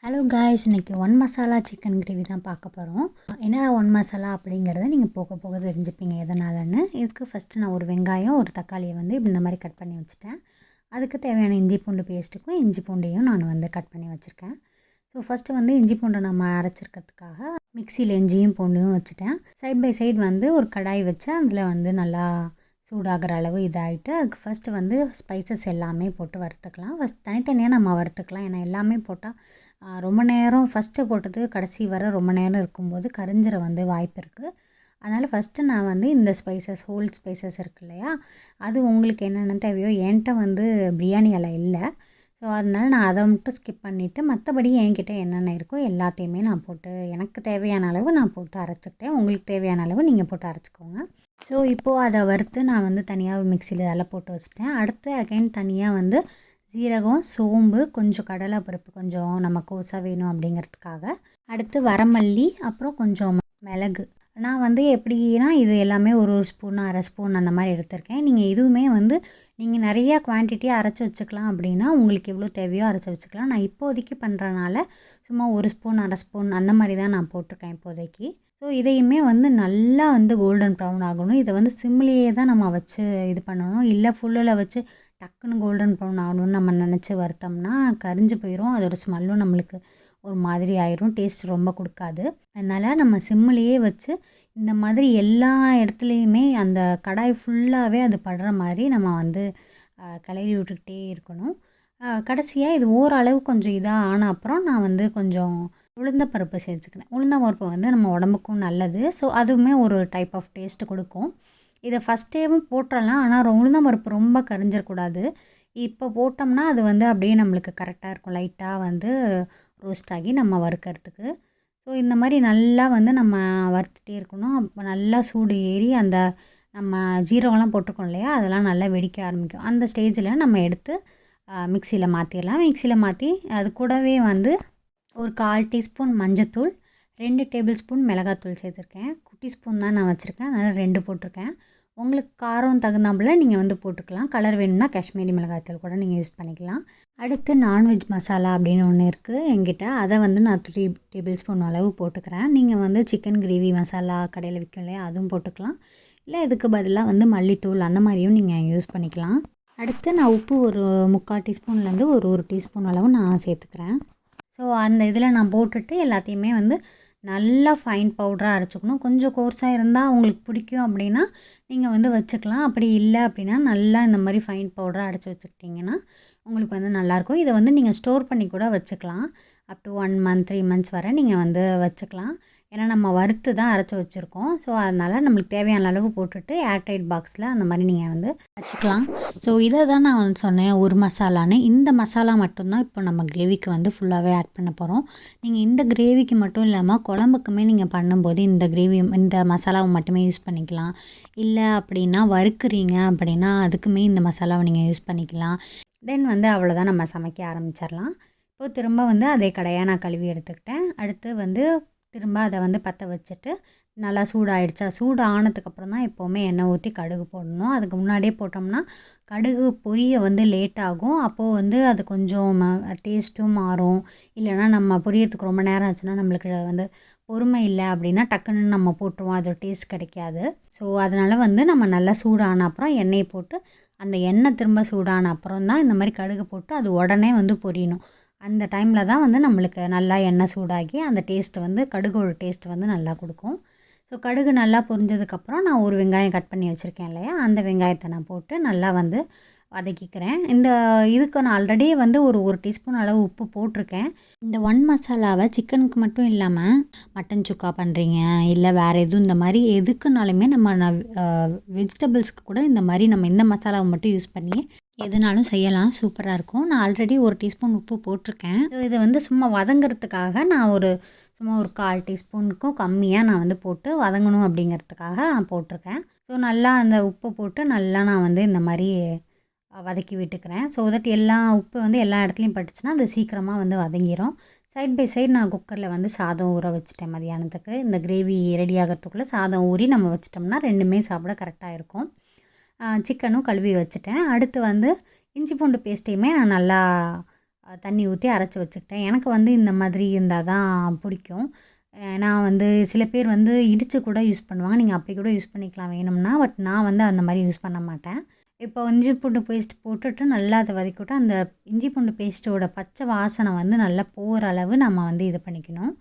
Hello guys, இன்றைக்கி one masala chicken gravy தான் பார்க்க போகிறோம். என்னடா ஒன் மசாலா அப்படிங்கிறத நீங்கள் போக போக தெரிஞ்சுப்பீங்க எதனாலன்னு. இதுக்கு ஃபஸ்ட்டு நான் ஒரு வெங்காயம் ஒரு தக்காளியை வந்து இந்த மாதிரி கட் பண்ணி வச்சுட்டேன். அதுக்கு தேவையான இஞ்சி பூண்டு பேஸ்ட்டுக்கும் இஞ்சி பூண்டையும் நான் வந்து கட் பண்ணி வச்சுருக்கேன். ஸோ ஃபஸ்ட்டு வந்து இஞ்சி பூண்டை நம்ம அரைச்சிருக்கிறதுக்காக மிக்சியில் இஞ்சியும் பூண்டையும் வச்சுட்டேன். சைட் பை சைடு வந்து ஒரு கடாய் வச்சு அதில் வந்து நல்லா சூடாகிற அளவு இதாகிட்டு அதுக்கு ஃபஸ்ட்டு வந்து ஸ்பைசஸ் எல்லாமே போட்டு வறுத்துக்கலாம். ஃபஸ்ட் தனித்தனியாக நம்ம வறுத்துக்கலாம். ஏன்னா எல்லாமே போட்டால் ரொம்ப நேரம் ஃபஸ்ட்டு போட்டது கடைசி வர ரொம்ப நேரம் இருக்கும்போது கரிஞ்சிற வந்து வாய்ப்பு இருக்குது. அதனால் ஃபஸ்ட்டு நான் வந்து இந்த ஸ்பைசஸ் ஹோல் ஸ்பைசஸ் இருக்கு இல்லையா, அது உங்களுக்கு என்னென்ன தேவையோ. என்கிட்ட வந்து பிரியாணி இலை இல்லை, ஸோ அதனால் நான் அதை மட்டும் ஸ்கிப் பண்ணிவிட்டு மற்றபடி என்கிட்ட என்னென்ன இருக்கோ எல்லாத்தையுமே நான் போட்டு எனக்கு தேவையான அளவு நான் போட்டு அரைச்சிக்கிட்டேன். உங்களுக்கு தேவையான அளவு நீங்கள் போட்டு அரைச்சிக்கோங்க. ஸோ இப்போது அதை வறுத்து நான் வந்து தனியாக ஒரு மிக்சியில் அதெல்லாம் போட்டு வச்சுட்டேன். அடுத்து அகைன் தனியாக வந்து சீரகம், சோம்பு, கொஞ்சம் கடலை பருப்பு, கொஞ்சம் நம்ம கோஸாக வேணும் அப்படிங்கிறதுக்காக. அடுத்து வரமல்லி, அப்புறம் கொஞ்சம் மிளகு. நான் வந்து எப்படின்னா இது எல்லாமே ஒரு ஸ்பூன் அரை ஸ்பூன் அந்த மாதிரி எடுத்திருக்கேன். நீங்கள் இதுவுமே வந்து நீங்கள் நிறையா குவான்டிட்டியாக அரைச்சி வச்சுக்கலாம். அப்படின்னா உங்களுக்கு எவ்வளோ தேவையோ அரைச்சி வச்சுக்கலாம். நான் இப்போதைக்கு பண்ணுறனால சும்மா ஒரு ஸ்பூன் அரை ஸ்பூன் அந்த மாதிரி தான் நான் போட்டிருக்கேன் இப்போதைக்கு. ஸோ இதையுமே வந்து நல்லா வந்து கோல்டன் ப்ரௌன் ஆகணும். இதை வந்து சிம்லேயே தான் நம்ம வச்சு இது பண்ணணும். இல்லை ஃபுல்லில் வச்சு டக்குன்னு கோல்டன் ப்ரௌன் ஆகணும்னு நம்ம நினச்சி வறுத்தோம்னா கரிஞ்சு போயிடும். அதோட ஸ்மெல்லும் நம்மளுக்கு ஒரு மாதிரி ஆயிரும், டேஸ்ட் ரொம்ப கொடுக்காது. அதனால் நம்ம சிம்லேயே வச்சு இந்த மாதிரி எல்லா இடத்துலையுமே அந்த கடாய் ஃபுல்லாகவே அது படுற மாதிரி நம்ம வந்து கிளறி விட்டுக்கிட்டே இருக்கணும். கடைசியாக இது ஓரளவு கொஞ்சம் இதாக ஆன அப்புறம் நான் வந்து கொஞ்சம் உளுந்தப்பருப்பு சேர்த்துக்கிறேன். உளுந்தப்பருப்பு வந்து நம்ம உடம்புக்கும் நல்லது. ஸோ அதுவுமே ஒரு டைப் ஆஃப் டேஸ்ட்டு கொடுக்கும். இதை ஃபஸ்ட்டேவும் போட்டுடலாம், ஆனால் உளுந்தம்பருப்பு ரொம்ப கரிஞ்சிடக்கூடாது. இப்போ போட்டோம்னா அது வந்து அப்படியே நம்மளுக்கு கரெக்டாக இருக்கும், லைட்டாக வந்து ரோஸ்ட் ஆகி நம்ம வறுக்கிறதுக்கு. ஸோ இந்த மாதிரி நல்லா வந்து நம்ம வறுத்துட்டே இருக்கணும். அப்போ நல்லா சூடு ஏறி அந்த நம்ம ஜீரகம்லாம் போட்டிருக்கோம் இல்லையா, அதெல்லாம் நல்லா வெடிக்க ஆரம்பிக்கும். அந்த ஸ்டேஜில் நம்ம எடுத்து மிக்சியில் மாற்றிடலாம். மிக்சியில் மாற்றி அது கூடவே வந்து ஒரு 1/4 டீஸ்பூன் மஞ்சத்தூள், 2 டேபிள் ஸ்பூன் மிளகாத்தூள் சேர்த்துருக்கேன். குட்டி ஸ்பூன் தான் நான் வச்சுருக்கேன், அதனால் 2 போட்டிருக்கேன். உங்களுக்கு காரம் தகுந்தாப்புல நீங்கள் வந்து போட்டுக்கலாம். கலர் வேணும்னா காஷ்மீரி மிளகாய்த்தூள் கூட நீங்கள் யூஸ் பண்ணிக்கலாம். அடுத்து நான்வெஜ் மசாலா அப்படின்னு ஒன்று இருக்குது என்கிட்ட. அதை வந்து நான் 3 டேபிள் ஸ்பூன் அளவு போட்டுக்கிறேன். நீங்கள் வந்து சிக்கன் கிரேவி மசாலா கடையில் விற்கும் இல்லையா, அதுவும் போட்டுக்கலாம். இல்லை இதுக்கு பதிலாக வந்து மல்லித்தூள் அந்த மாதிரியும் நீங்கள் யூஸ் பண்ணிக்கலாம். அடுத்து நான் உப்பு ஒரு 3/4 டீஸ்பூன்லேருந்து ஒரு டீஸ்பூன் அளவு நான் சேர்த்துக்கிறேன். ஸோ அந்த இதில் நான் போட்டுட்டு எல்லாத்தையுமே வந்து நல்லா ஃபைன் பவுடராக அரைச்சிக்கணும். கொஞ்சம் கோர்ஸாக இருந்தால் உங்களுக்கு பிடிக்கும் அப்படின்னா நீங்கள் வந்து வச்சுக்கலாம். அப்படி இல்லை அப்படின்னா நல்லா இந்த மாதிரி ஃபைன் பவுடராக அரைச்சி வச்சுக்கிட்டிங்கன்னா உங்களுக்கு வந்து நல்லாயிருக்கும். இதை வந்து நீங்கள் ஸ்டோர் பண்ணி கூட வச்சுக்கலாம். அப் டு 1 மந்த் 3 மந்த்ஸ் வரை நீங்கள் வந்து வச்சுக்கலாம். ஏன்னா நம்ம வறுத்து தான் அரைச்சி வச்சுருக்கோம். ஸோ அதனால் நம்மளுக்கு தேவையான அளவு போட்டுட்டு ஏர்டைட் பாக்ஸில் அந்த மாதிரி நீங்கள் வந்து வச்சுக்கலாம். ஸோ இதை தான் நான் வந்து சொன்னேன் ஒரு மசாலான்னு. இந்த மசாலா மட்டும்தான் இப்போ நம்ம கிரேவிக்கு வந்து ஃபுல்லாகவே ஆட் பண்ண போகிறோம். நீங்கள் இந்த கிரேவிக்கு மட்டும் இல்லாமல் குழம்புக்குமே நீங்கள் பண்ணும்போது இந்த மசாலாவை மட்டுமே யூஸ் பண்ணிக்கலாம். இல்லை அப்படின்னா வறுக்குறீங்க அப்படின்னா அதுக்குமே இந்த மசாலாவை நீங்கள் யூஸ் பண்ணிக்கலாம். தென் வந்து அவ்வளோதான், நம்ம சமைக்க ஆரம்பிச்சிடலாம். இப்போது திரும்ப வந்து அதே கடையாக நான் கழுவி எடுத்துக்கிட்டேன். அடுத்து வந்து திரும்ப அதை வந்து பற்ற வச்சுட்டு நல்லா சூடாகிடுச்சா, சூடு ஆனதுக்கப்புறம் தான் எப்போவுமே எண்ணெய் ஊற்றி கடுகு போடணும். அதுக்கு முன்னாடியே போட்டோம்னா கடுகு பொரிய வந்து லேட் ஆகும். அப்போது வந்து அது கொஞ்சம் டேஸ்ட்டும் மாறும். இல்லைனா நம்ம பொரியறதுக்கு ரொம்ப நேரம் ஆச்சுன்னா நம்மளுக்கு வந்து பொறுமை இல்லை அப்படின்னா டக்குன்னு நம்ம போட்டுருவோம், அதோட டேஸ்ட் கிடைக்காது. ஸோ அதனால் வந்து நம்ம நல்லா சூடான அப்புறம் எண்ணெயை போட்டு அந்த எண்ணெய் திரும்ப சூடான அப்புறம் தான் இந்த மாதிரி கடுகு போட்டு அது உடனே வந்து பொரியணும். அந்த டைமில் தான் வந்து நம்மளுக்கு நல்லா எண்ணெய் சூடாகி அந்த டேஸ்ட்டு வந்து கடுகோட டேஸ்ட்டு வந்து நல்லா கொடுக்கும். ஸோ கடுகு நல்லா பொரிஞ்சதுக்கப்புறம் நான் ஒரு வெங்காயம் கட் பண்ணி வச்சுருக்கேன் இல்லையா, அந்த வெங்காயத்தை நான் போட்டு நல்லா வந்து வதக்கிக்கிறேன். இதுக்கு நான் ஆல்ரெடி வந்து ஒரு டீஸ்பூன் அளவு உப்பு போட்டிருக்கேன். இந்த ஒன் மசாலாவை சிக்கனுக்கு மட்டும் இல்லாமல் மட்டன் சுக்கா பண்ணுறீங்க இல்லை வேறு எதுவும் இந்த மாதிரி எதுக்குனாலுமே நம்ம வெஜிடபிள்ஸ்க்கு கூட இந்த மாதிரி நம்ம இந்த மசாலாவை மட்டும் யூஸ் பண்ணி எதுனாலும் செய்யலாம், சூப்பராக இருக்கும். நான் ஆல்ரெடி ஒரு டீஸ்பூன் உப்பு போட்டிருக்கேன். இதை வந்து சும்மா வதங்கிறதுக்காக நான் சும்மா ஒரு 1/4 டீஸ்பூனுக்கும் கம்மியாக நான் வந்து போட்டு வதங்கணும் அப்படிங்கிறதுக்காக நான் போட்டிருக்கேன். ஸோ நல்லா அந்த உப்பு போட்டு நல்லா நான் வந்து இந்த மாதிரி வதக்கி விட்டுக்கிறேன். ஸோ தட் உப்பு வந்து எல்லா இடத்துலையும் பட்டுச்சுன்னா அது சீக்கிரமாக வந்து வதங்கிடும். சைட் பை சைடு நான் குக்கரில் வந்து சாதம் ஊற வச்சுட்டேன் மதியானத்துக்கு. இந்த கிரேவி ரெடி ஆகிறதுக்குள்ளே சாதம் ஊறி நம்ம வச்சிட்டோம்னா ரெண்டுமே சாப்பிட கரெக்டாக இருக்கும். சிக்கனும் கழுவி வச்சுட்டேன். அடுத்து வந்து இஞ்சி பூண்டு பேஸ்ட்டையுமே நான் நல்லா தண்ணி ஊற்றி அரைச்சி வச்சுக்கிட்டேன். எனக்கு வந்து இந்த மாதிரி இருந்தால் தான் பிடிக்கும். நான் வந்து சில பேர் வந்து இடித்து கூட யூஸ் பண்ணுவாங்க. நீங்கள் அப்படி கூட யூஸ் பண்ணிக்கலாம் வேணும்னா. பட் நான் வந்து அந்த மாதிரி யூஸ் பண்ண மாட்டேன். இப்போ இஞ்சி பூண்டு பேஸ்ட் போட்டுட்டு நல்லா அதை வதக்கிவிட்டு அந்த இஞ்சி பூண்டு பேஸ்ட்டோட பச்சை வாசனை வந்து நல்லா போகிற அளவு நம்ம வந்து இது பண்ணிக்கணும்.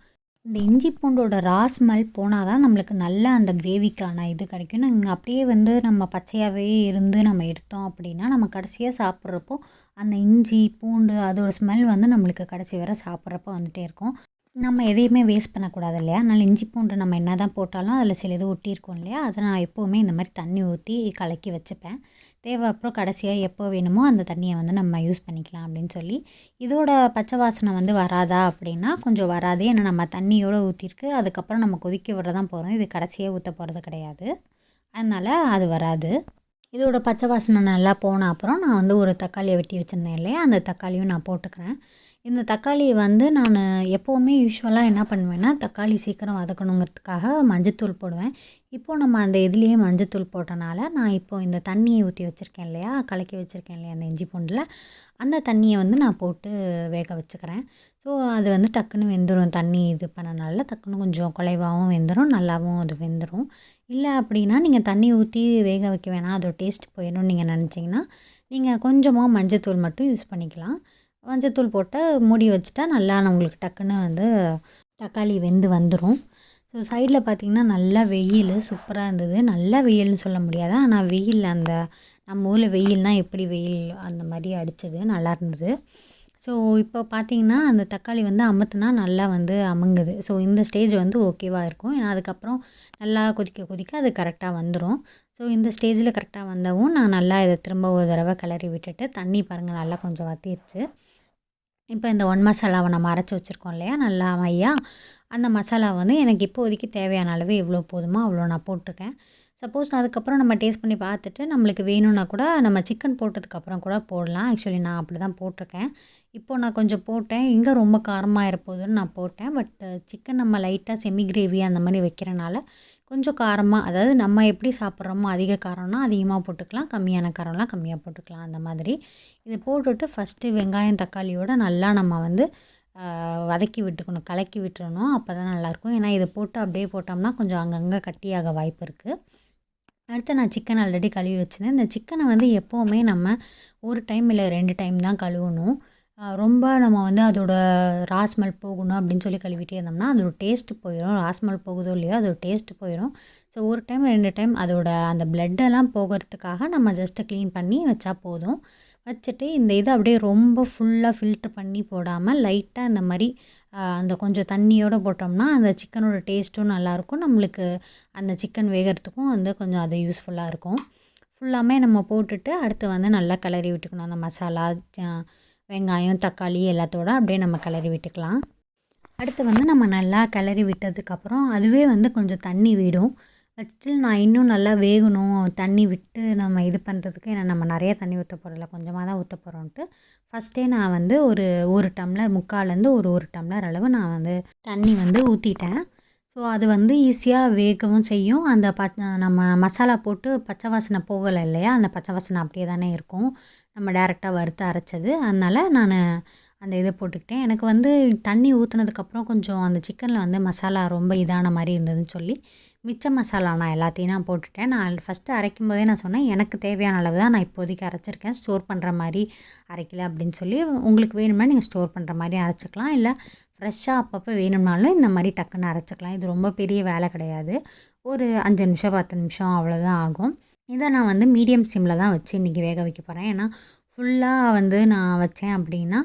இந்த இஞ்சி பூண்டோட ஸ்மெல் போனால் தான் நம்மளுக்கு நல்லா அந்த கிரேவிக்கான இது கிடைக்கும். நாங்கள் அப்படியே வந்து நம்ம பச்சையாகவே இருந்து நம்ம எடுத்தோம் அப்படின்னா நம்ம கடைசியாக சாப்பிட்றப்போ அந்த இஞ்சி பூண்டு அதோட ஸ்மெல் வந்து நம்மளுக்கு கடைசி வரை சாப்பிட்றப்போ வந்துகிட்டே இருக்கும். நம்ம எதையுமே வேஸ்ட் பண்ணக்கூடாது இல்லையா? அதனால் இஞ்சி பூண்டு நம்ம என்ன தான் போட்டாலும் அதில் சில இது ஒட்டியிருக்கும் இல்லையா? அதை நான் எப்போவுமே இந்த மாதிரி தண்ணி ஊற்றி கலக்கி வச்சுப்பேன். தேவை அப்புறம் கடைசியாக எப்போ வேணுமோ அந்த தண்ணியை வந்து நம்ம யூஸ் பண்ணிக்கலாம் அப்படின்னு சொல்லி. இதோட பச்சை வாசனை வந்து வராதா அப்படின்னா கொஞ்சம் வராது. ஏன்னா நம்ம தண்ணியோடு ஊற்றிருக்கு, அதுக்கப்புறம் நம்ம கொதிக்க விட தான் போகிறோம். இது கடைசியாக ஊற்ற போகிறது கிடையாது. அதனால் அது வராது. இதோட பச்சை வாசனை நல்லா போன அப்புறம் நான் வந்து ஒரு தக்காளியை வெட்டி வச்சுருந்தேன் இல்லையா? அந்த தக்காளியும் நான் போட்டுக்கிறேன். இந்த தக்காளியை வந்து நான் எப்போவுமே யூஸ்வலாக என்ன பண்ணுவேன்னா, தக்காளி சீக்கிரம் வதக்கணுங்கிறதுக்காக மஞ்சத்தூள் போடுவேன். இப்போது நம்ம அந்த இதுலேயே மஞ்சத்தூள் போட்டனால நான் இப்போது இந்த தண்ணியை ஊற்றி வச்சுருக்கேன் இல்லையா? கலக்கி வச்சுருக்கேன் இல்லையா அந்த இஞ்சி பூண்டில், அந்த தண்ணியை வந்து நான் போட்டு வேக வச்சுக்கிறேன். ஸோ அது வந்து டக்குன்னு வெந்துடும். தண்ணி இது பண்ணனால டக்குன்னு கொஞ்சம் குலைவாகவும் வெந்துடும், நல்லாவும் அது வெந்துடும். இல்லை அப்படின்னா நீங்கள் தண்ணி ஊற்றி வேக வைக்க வேணாம், அதோட டேஸ்ட் போயிடும்னு நீங்கள் நினச்சிங்கன்னா நீங்கள் கொஞ்சமாக மஞ்சத்தூள் மட்டும் யூஸ் பண்ணிக்கலாம். மஞ்சத்தூள் போட்டு மூடி வச்சுட்டா நல்லா உங்களுக்கு டக்குன்னு வந்து தக்காளி வெந்து வந்துடும். ஸோ சைடில் பார்த்திங்கன்னா நல்லா வெயில் சூப்பராக இருந்தது. நல்லா வெயில்னு சொல்ல முடியாது, ஆனால் வெயில் அந்த நம்ம ஊரில் வெயில்னால் எப்படி வெயில் அந்த மாதிரி அடித்தது, நல்லா இருந்தது. ஸோ இப்போ பார்த்திங்கன்னா அந்த தக்காளி வந்து அமுத்துனா நல்லா வந்து அமுங்குது. ஸோ இந்த ஸ்டேஜ் வந்து ஓகேவாக இருக்கும். ஏன்னா அதுக்கப்புறம் நல்லா கொதிக்க கொதிக்க அது கரெக்டாக வந்துடும். ஸோ இந்த ஸ்டேஜில் கரெக்டாக வந்தவும் நான் நல்லா இதை திரும்ப ஒரு தடவை கிளறி விட்டுட்டு தண்ணி பாருங்கள் நல்லா கொஞ்சம் வற்றிருச்சு. இப்போ இந்த மசாலாவை நம்ம அரைச்சி வச்சுருக்கோம் இல்லையா நல்லா மையா, அந்த மசாலா வந்து எனக்கு இப்போதைக்கு தேவையான அளவு எவ்வளோ போதுமோ அவ்வளோ நான் போட்டிருக்கேன். சப்போஸ் அதுக்கப்புறம் நம்ம டேஸ்ட் பண்ணி பார்த்துட்டு நம்மளுக்கு வேணும்னா கூட நம்ம சிக்கன் போட்டதுக்கப்புறம் கூட போடலாம். ஆக்சுவலி நான் அப்படி தான் போட்டிருக்கேன். இப்போது நான் கொஞ்சம் போட்டேன், இங்கே ரொம்ப காரமாக இருப்போதுன்னு நான் போட்டேன். பட் சிக்கன் நம்ம லைட்டாக செமி கிரேவி அந்த மாதிரி வைக்கிறனால கொஞ்சம் காரமாக, அதாவது நம்ம எப்படி சாப்பிட்றோமோ அதிக காரம்னா அதிகமாக போட்டுக்கலாம், கம்மியான காரம்லாம் கம்மியாக போட்டுக்கலாம் அந்த மாதிரி. இதை போட்டுட்டு ஃபஸ்ட்டு வெங்காயம் தக்காளியோடு நல்லா நம்ம வந்து வதக்கி விட்டுக்கணும், கலக்கி விட்டுறணும். அப்போ தான் நல்லாயிருக்கும். ஏன்னா இதை போட்டு அப்படியே போட்டோம்னா கொஞ்சம் அங்கங்கே கட்டியாக வாய்ப்பு இருக்குது. அடுத்து நான் சிக்கன் ஆல்ரெடி கழுவி வச்சுருந்தேன். இந்த சிக்கனை வந்து எப்போவுமே நம்ம ஒரு டைம் இல்லை 2 டைம் தான் கழுவணும். ரொம்ப நம்ம வந்து அதோட ஸ்மெல் போகணும் அப்படின்னு சொல்லி கழுவிட்டே இருந்தோம்னா அதோட டேஸ்ட்டு போயிடும். ஸ்மெல் போகுதோ இல்லையோ அதோட டேஸ்ட்டு போயிடும். ஸோ ஒரு டைம் 2 டைம் அதோட அந்த பிளட்டெல்லாம் போகிறதுக்காக நம்ம ஜஸ்ட்டு க்ளீன் பண்ணி வச்சா போதும். வச்சுட்டு இந்த இதை அப்படியே ரொம்ப ஃபுல்லாக ஃபில்ட்ரு பண்ணி போடாமல் லைட்டாக இந்த மாதிரி அந்த கொஞ்சம் தண்ணியோடு போட்டோம்னா அந்த சிக்கனோட டேஸ்ட்டும் நல்லாயிருக்கும். நம்மளுக்கு அந்த சிக்கன் வேகிறதுக்கும் வந்து கொஞ்சம் அது யூஸ்ஃபுல்லாக இருக்கும். ஃபுல்லாமே நம்ம போட்டுட்டு அடுத்து வந்து நல்லா கிளறி விட்டுக்கணும். அந்த மசாலா, வெங்காயம், தக்காளி எல்லாத்தோட அப்படியே நம்ம கிளறி விட்டுக்கலாம். அடுத்து வந்து நம்ம நல்லா கிளறி விட்டதுக்கப்புறம் அதுவே வந்து கொஞ்சம் தண்ணி விடும். பட் ஸ்டில் நான் இன்னும் நல்லா வேகணும், தண்ணி விட்டு நம்ம இது பண்ணுறதுக்கு, ஏன்னா நம்ம நிறையா தண்ணி ஊற்ற போகிறதில்ல, கொஞ்சமாக தான் ஊற்ற போகிறோன்ட்டு ஃபஸ்ட்டே நான் வந்து ஒரு டம்ளர் முக்கால்லேருந்து ஒரு டம்ளர் அளவு நான் வந்து தண்ணி வந்து ஊற்றிட்டேன். ஸோ அது வந்து ஈஸியாக வேகவும் செய்யும். அந்த நம்ம மசாலா போட்டு பச்சை வாசனை போகலை இல்லையா? அந்த பச்சை வாசனை அப்படியே தானே இருக்கும், நம்ம டேரெக்டாக வறுத்து அரைச்சது. அதனால் நான் அந்த இதை போட்டுக்கிட்டேன். எனக்கு வந்து தண்ணி ஊற்றுனதுக்கப்புறம் கொஞ்சம் அந்த சிக்கனில் வந்து மசாலா ரொம்ப இதான மாதிரி இருந்ததுன்னு சொல்லி மிச்ச மசாலா நான் எல்லாத்தையும் நான் போட்டுட்டேன். நான் ஃபஸ்ட்டு அரைக்கும் போதே நான் சொன்னேன், எனக்கு தேவையான அளவு தான் நான் இப்போதைக்கு அரைச்சிருக்கேன், ஸ்டோர் பண்ணுற மாதிரி அரைக்கல அப்படின்னு சொல்லி. உங்களுக்கு வேணும்னா நீங்கள் ஸ்டோர் பண்ணுற மாதிரி அரைச்சிக்கலாம், இல்லை ஃப்ரெஷ்ஷாக அப்பப்போ வேணும்னாலும் இந்த மாதிரி டக்குன்னு அரைச்சிக்கலாம். இது ரொம்ப பெரிய வேலை கிடையாது. ஒரு 5 நிமிஷம் 10 நிமிஷம் அவ்வளோதான் ஆகும். இதை நான் வந்து மீடியம் சிம்மில் தான் வச்சு இன்றைக்கி வேக வைக்க போகிறேன். ஏன்னா ஃபுல்லாக வந்து நான் வச்சேன் அப்படின்னா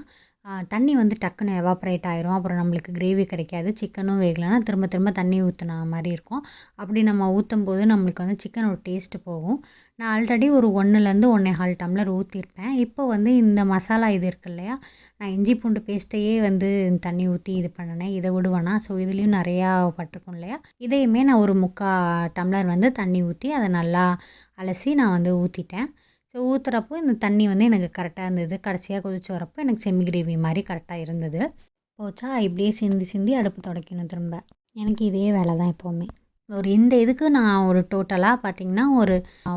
தண்ணி வந்து டக்குன்னு எவாப்ரேட் ஆயிரும். அப்புறம் நம்மளுக்கு கிரேவி கிடைக்காது, சிக்கனும் வேகலைன்னா திரும்ப திரும்ப தண்ணி ஊற்றின மாதிரி இருக்கும். அப்படி நம்ம ஊற்றும்போது நம்மளுக்கு வந்து சிக்கனோட டேஸ்ட்டு போகும். நான் ஆல்ரெடி ஒரு 1லேருந்து 1.25 டம்ளர் ஊற்றிருப்பேன். இப்போ வந்து இந்த மசாலா இது இருக்கு இல்லையா, நான் இஞ்சி பூண்டு பேஸ்ட்டையே வந்து தண்ணி ஊற்றி இது பண்ணினேன், இதை விடுவேனா. ஸோ இதுலேயும் நிறையா பட்டிருக்கும் இல்லையா, இதையுமே நான் ஒரு 3/4 டம்ளர் வந்து தண்ணி ஊற்றி அதை நல்லா அலசி நான் வந்து ஊற்றிட்டேன். ஸோ ஊற்றுறப்போ இந்த தண்ணி வந்து எனக்கு கரெக்டாக இருந்தது. கடைசியாக கொதிச்சு வரப்போ எனக்கு செமி கிரேவி மாதிரி கரெக்டாக இருந்தது. போச்சா இப்படியே சிந்தி சிந்தி அடுப்பு துடைக்கணும் திரும்ப. எனக்கு இதே வேலை தான் எப்போவுமே. இந்த இதுக்கு நான் ஒரு டோட்டலாக பார்த்திங்கன்னா ஒரு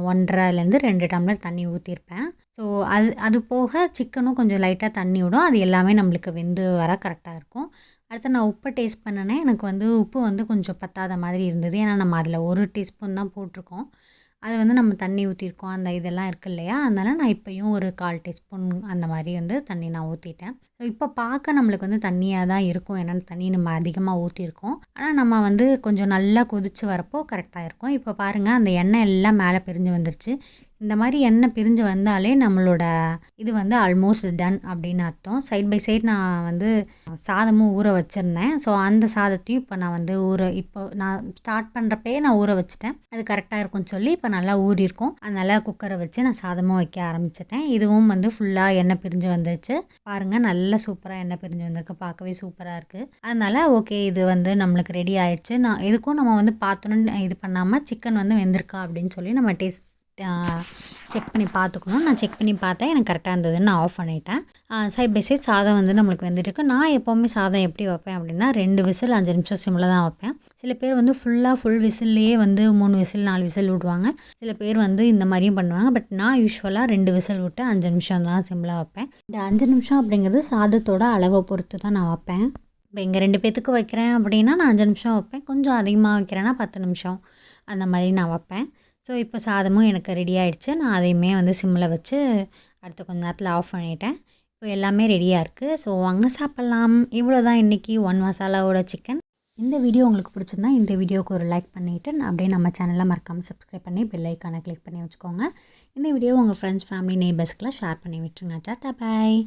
1.5லேருந்து 2 டம்ளர் தண்ணி ஊற்றிருப்பேன். ஸோ அது போக சிக்கனும் கொஞ்சம் லைட்டாக தண்ணி விடும். அது எல்லாமே நம்மளுக்கு வெந்து வர கரெக்டாக இருக்கும். அடுத்து நான் உப்பை டேஸ்ட் பண்ணேனே, எனக்கு வந்து உப்பு வந்து கொஞ்சம் பத்தாத மாதிரி இருந்தது. ஏன்னா நம்ம அதில் 1 டீஸ்பூன் தான் போட்டிருக்கோம். அது வந்து நம்ம தண்ணி ஊற்றிருக்கோம், அந்த இதெல்லாம் இருக்குது இல்லையா, அதனால் நான் இப்போயும் ஒரு 1/4 டீஸ்பூன் அந்த மாதிரி வந்து தண்ணி நான் ஊற்றிட்டேன். ஸோ இப்போ பார்க்க நம்மளுக்கு வந்து தண்ணியாக தான் இருக்கும், ஏன்னா தண்ணி நம்ம அதிகமாக ஊற்றிருக்கோம். ஆனால் நம்ம வந்து கொஞ்சம் நல்லா கொதித்து வரப்போ கரெக்டாக இருக்கும். இப்போ பாருங்கள், அந்த எண்ணெய் எல்லாம் மேலே பிரிஞ்சு வந்துருச்சு. இந்த மாதிரி எண்ணெய் பிரிஞ்சு வந்தாலே நம்மளோட இது வந்து ஆல்மோஸ்ட் டன் அப்படின்னு அர்த்தம். சைட் பை சைட் நான் வந்து சாதமும் ஊற வச்சுருந்தேன். ஸோ அந்த சாதத்தையும் இப்போ நான் வந்து இப்போ நான் ஸ்டார்ட் பண்ணுறப்பே நான் ஊற வச்சுட்டேன். அது கரெக்டாக இருக்கும்னு சொல்லி இப்போ நல்லா ஊறியிருக்கும். அதனால் குக்கரை வச்சு நான் சாதமும் வைக்க ஆரம்பிச்சிட்டேன். இதுவும் வந்து ஃபுல்லாக எண்ணெய் பிரிஞ்சு வந்துருச்சு. பாருங்கள், நல்லா சூப்பராக எண்ணெய் பிரிஞ்சு வந்திருக்கு. பார்க்கவே சூப்பராக இருக்குது. அதனால் ஓகே, இது வந்து நம்மளுக்கு ரெடி ஆயிடுச்சு. எதுக்கும் நம்ம வந்து பார்த்தோன்னு இது பண்ணாமல் சிக்கன் வந்து வெந்திருக்கா அப்படின்னு சொல்லி நம்ம செக் பண்ணி பார்த்துக்கணும். நான் செக் பண்ணி பார்த்தேன், எனக்கு கரெக்டாக இருந்ததுன்னு நான் ஆஃப் பண்ணிட்டேன். சைட் பை சைட் சாதம் வந்து நம்மளுக்கு வெந்துட்டுருக்கு. நான் எப்போவுமே சாதம் எப்படி வைப்பேன் அப்படின்னா 2 விசில் 5 நிமிஷம் சிம்மில் தான் வைப்பேன். சில பேர் வந்து ஃபுல் விசில்லையே வந்து 3 விசில் 4 விசில் விடுவாங்க. சில பேர் வந்து இந்த மாதிரியும் பண்ணுவாங்க. பட் நான் யூஸ்வலாக 2 விசில் விட்டு 5 நிமிஷம் தான் சிம்மில் வைப்பேன். இந்த 5 நிமிஷம் அப்படிங்கிறது சாதத்தோட அளவை பொறுத்து தான் நான் வைப்பேன். இப்போ எங்கள் 2 பேத்துக்கு வைக்கிறேன் அப்படின்னா நான் 5 நிமிஷம் வைப்பேன். கொஞ்சம் அதிகமாக வைக்கிறேன்னா 10 நிமிஷம் அந்த மாதிரி நான் வைப்பேன். ஸோ இப்போ சாதமும் எனக்கு ரெடி ஆகிடுச்சு. நான் அதையுமே வந்து சிம்மில் வச்சு அடுத்த கொஞ்ச நேரத்தில் ஆஃப் பண்ணிட்டேன். இப்போ எல்லாமே ரெடியாக இருக்குது. ஸோ வாங்க சாப்பிட்லாம். இவ்வளோ தான் இன்றைக்கி 1 மசாலாவோட சிக்கன். இந்த வீடியோ உங்களுக்கு பிடிச்சிருந்தா இந்த வீடியோவுக்கு ஒரு லைக் பண்ணிவிட்டு அப்படியே நம்ம சேனலை மறக்காமல் சப்ஸ்கிரைப் பண்ணி பெல் ஐக்கானை கிளிக் பண்ணி வச்சுக்கோங்க. இந்த வீடியோ உங்கள் ஃப்ரெண்ட்ஸ், ஃபேமிலி, நெய்பர்ஸ்க்கெலாம் ஷேர் பண்ணி விட்டுருங்க. டாட்டா, பாய்.